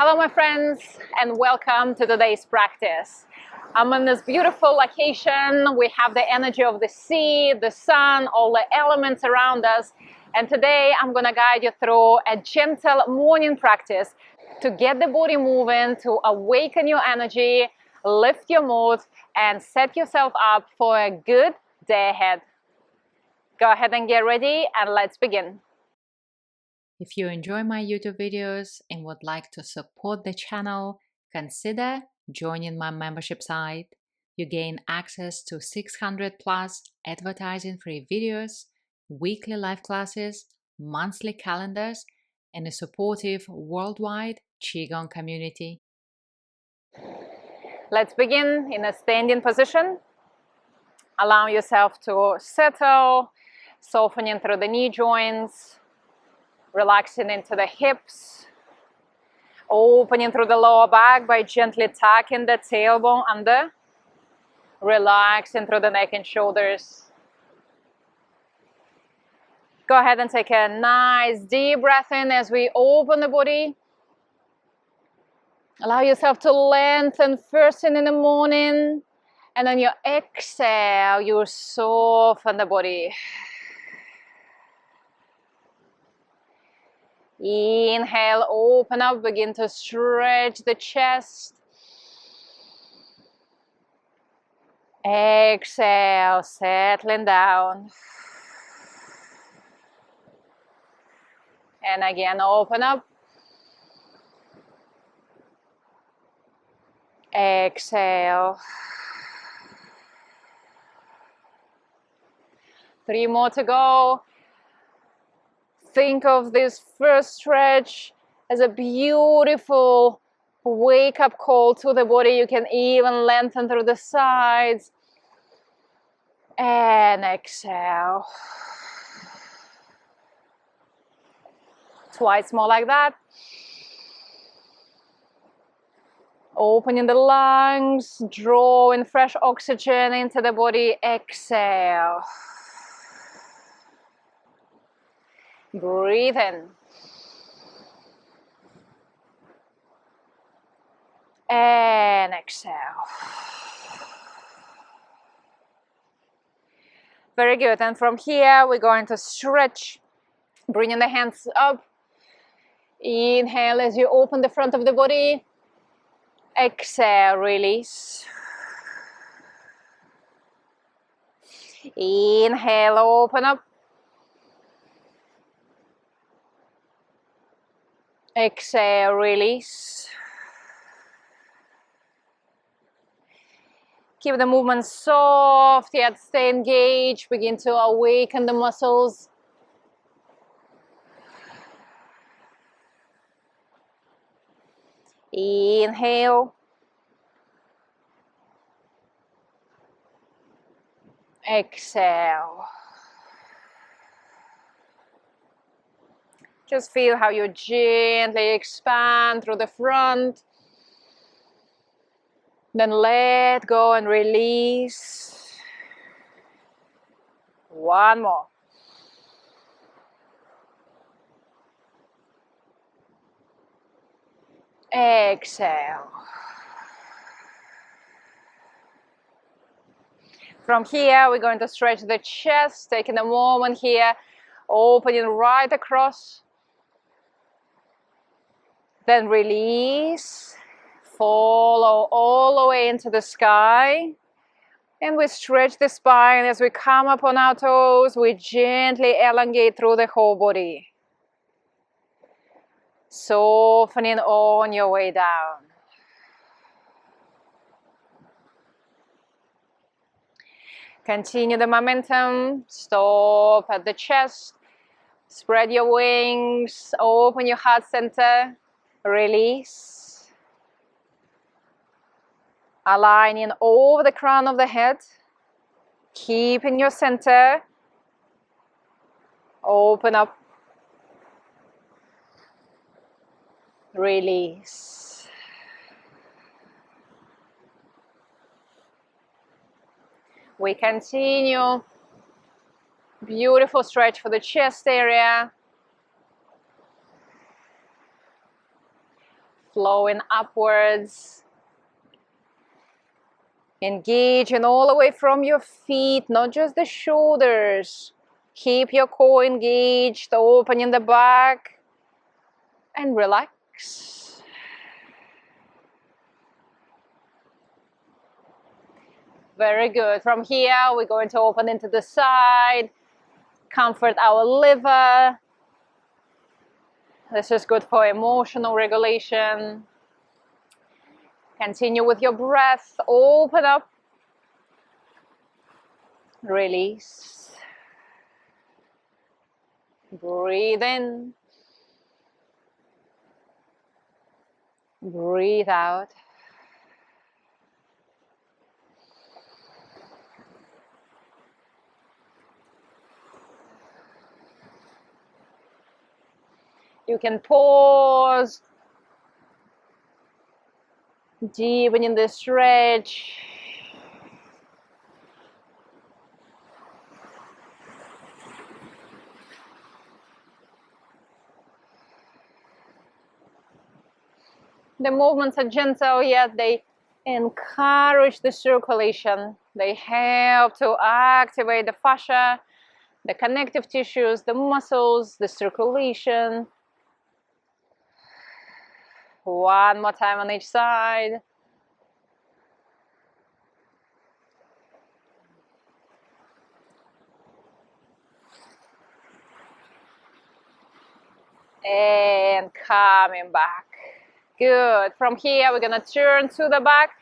Hello my friends, and welcome to today's practice. I'm in this beautiful location. We have the energy of the sea, the sun, all the elements around us. And today I'm going to guide you through a gentle morning practice to get the body moving, to awaken your energy, lift your mood, and set yourself up for a good day ahead. Go ahead and get ready, and let's begin. If you enjoy my YouTube videos and would like to support the channel, consider joining my membership site. You gain access to 600 plus advertising-free videos, weekly live classes, monthly calendars, and a supportive worldwide Qigong community. Let's begin in a standing position. Allow yourself to settle, softening through the knee joints, relaxing into the hips, opening through the lower back by gently tucking the tailbone under, relaxing through the neck and shoulders. Go ahead and take a nice deep breath in as we open the body. Allow yourself to lengthen first thing in the morning, and on your exhale, you soften the body. Inhale, open up, begin to stretch the chest. Exhale, settling down. And again, open up. Exhale. 3 more to go. Think of this first stretch as a beautiful wake-up call to the body. You can even lengthen through the sides. And exhale. Twice more like that. Opening the lungs, drawing fresh oxygen into the body. Exhale. Breathe in. And exhale. Very good. And from here, we're going to stretch, bringing the hands up. Inhale as you open the front of the body. Exhale, release. Inhale, open up. Exhale, release. Keep the movement soft, yet stay engaged. Begin to awaken the muscles. Inhale. Exhale. Just feel how you gently expand through the front. Then let go and release. One more. Exhale. From here, we're going to stretch the chest, taking a moment here, opening right across. Then release. Follow all the way into the sky. And we stretch the spine as we come up on our toes. We gently elongate through the whole body. Softening on your way down. Continue the momentum. Stop at the chest. Spread your wings. Open your heart center. Release. Aligning over the crown of the head. Keep in your center. Open up. Release. We continue. Beautiful stretch for the chest area. flowing upwards. Engaging all the way from your feet, not just the shoulders. Keep your core engaged, opening the back, and relax. Very good. From here, we're going to open into the side, comfort our liver. This is good for emotional regulation. Continue with your breath. Open up. Release. Breathe in. Breathe out. You can pause. Deepen in the stretch. The movements are gentle, yet they encourage the circulation. They help to activate the fascia, the connective tissues, the muscles, the circulation. One more time on each side. And coming back. Good. From here, we're going to turn to the back.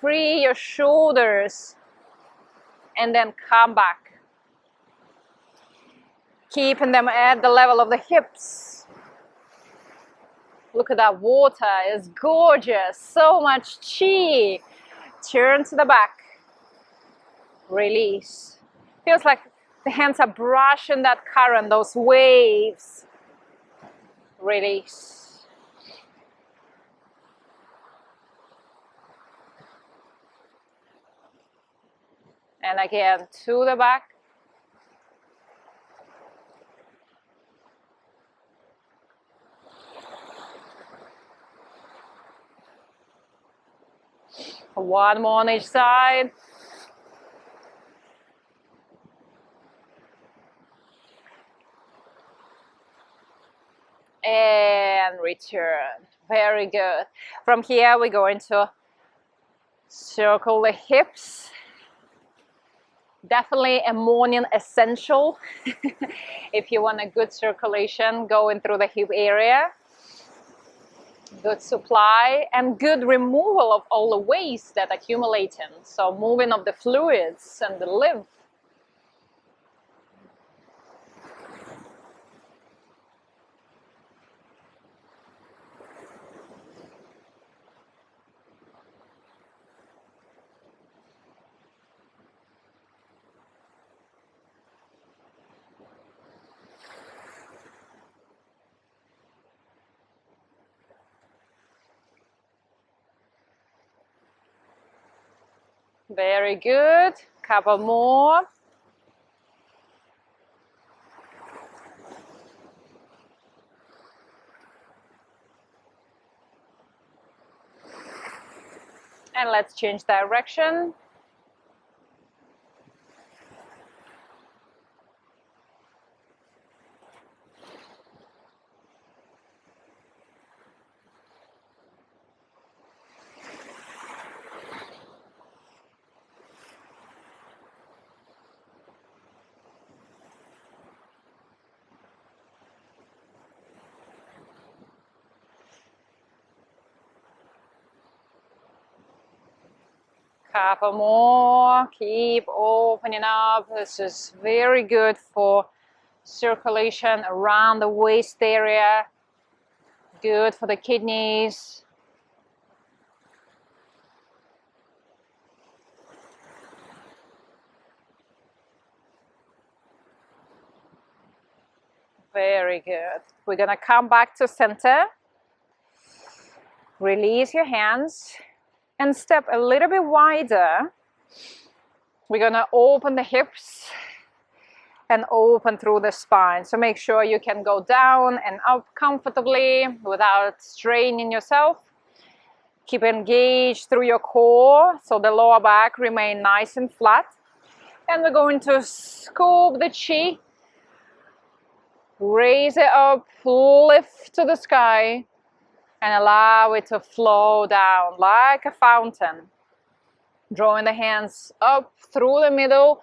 Free your shoulders. And then come back. Keeping them at the level of the hips. Look at that water. It's gorgeous. So much chi. Turn to the back. Release. Feels like the hands are brushing that current, those waves. Release. And again, to the back. One more on each side. And return. Very good. From here, we're going to circle the hips. Definitely a morning essential. If you want a good circulation going through the hip area. Good supply and good removal of all the waste that accumulating. So moving of the fluids and the lymph. Very good. Couple more. And let's change direction. Couple more. Keep opening up. This is very good for circulation around the waist area. Good for the kidneys. Very good. We're gonna come back to center. Release your hands. And step a little bit wider. We're gonna open the hips. and open through the spine. So make sure you can go down and up comfortably without straining yourself. Keep engaged through your core so the lower back remain nice and flat. And we're going to scoop the chi, raise it up, lift to the sky, and allow it to flow down like a fountain. Drawing the hands up through the middle.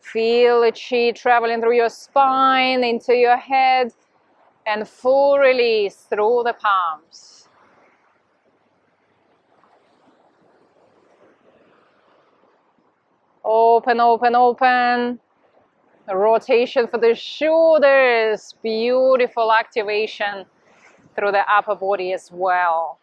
Feel the chi traveling through your spine, into your head, and full release through the palms. Open, open, open. A rotation for the shoulders. Beautiful activation through the upper body as well.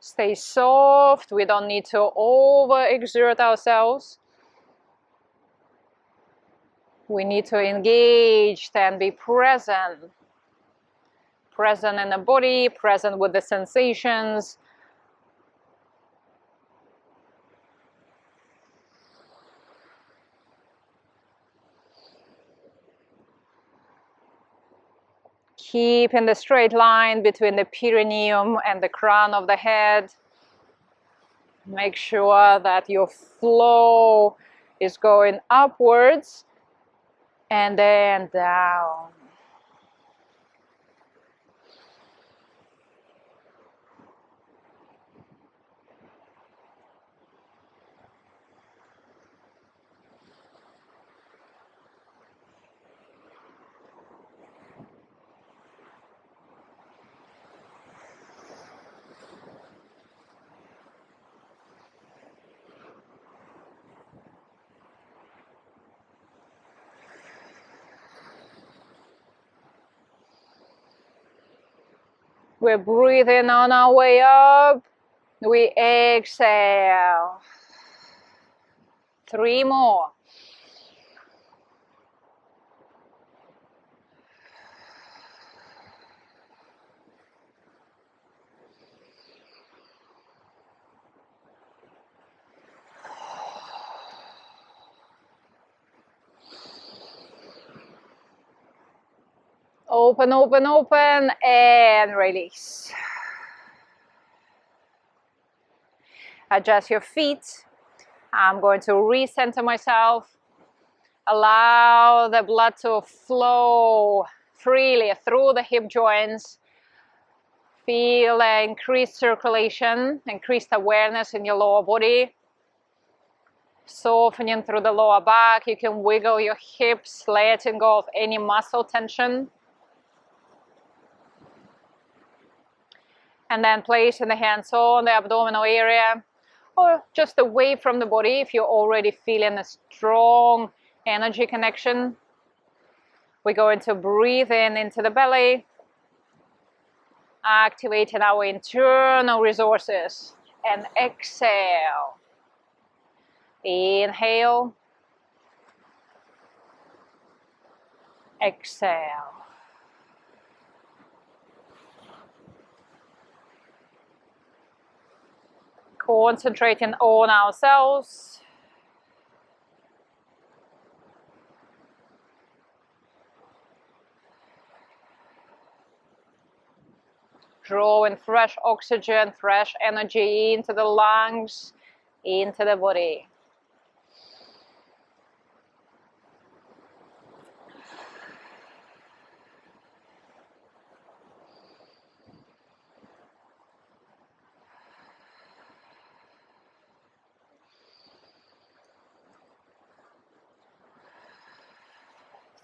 Stay soft. We don't need to overexert ourselves. We need to engage and be present. Present in the body, present with the sensations. Keep in the straight line between the perineum and the crown of the head. Make sure that your flow is going upwards and then down. We're breathing on our way up. We exhale. 3 more. Open, open, open, and release. Adjust your feet. I'm going to recenter myself. Allow the blood to flow freely through the hip joints. Feel increased circulation, increased awareness in your lower body. Softening through the lower back. You can wiggle your hips, letting go of any muscle tension. And then placing the hands on the abdominal area or just away from the body if you're already feeling a strong energy connection. We're going to breathe in into the belly, activating our internal resources, and exhale. Inhale, exhale. Concentrating on ourselves. Drawing fresh oxygen, fresh energy into the lungs, into the body.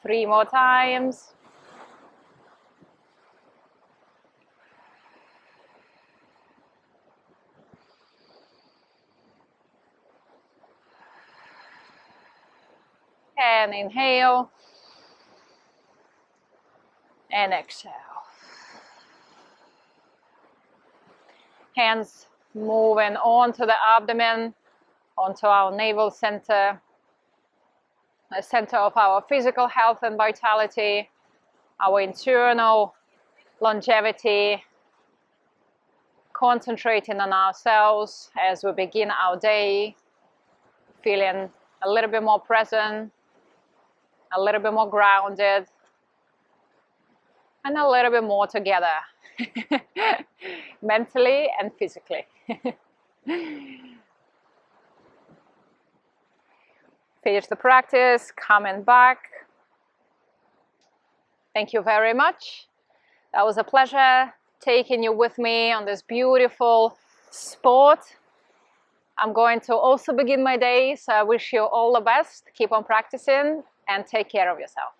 Three more times. And inhale. And exhale. Hands moving onto the abdomen, onto our navel center. The center of our physical health and vitality, our internal longevity, concentrating on ourselves as we begin our day, feeling a little bit more present, a little bit more grounded, and a little bit more together, mentally and physically. Finish the practice, coming back. Thank you very much. That was a pleasure taking you with me on this beautiful sport. I'm going to also begin my day, so I wish you all the best. Keep on practicing and take care of yourself.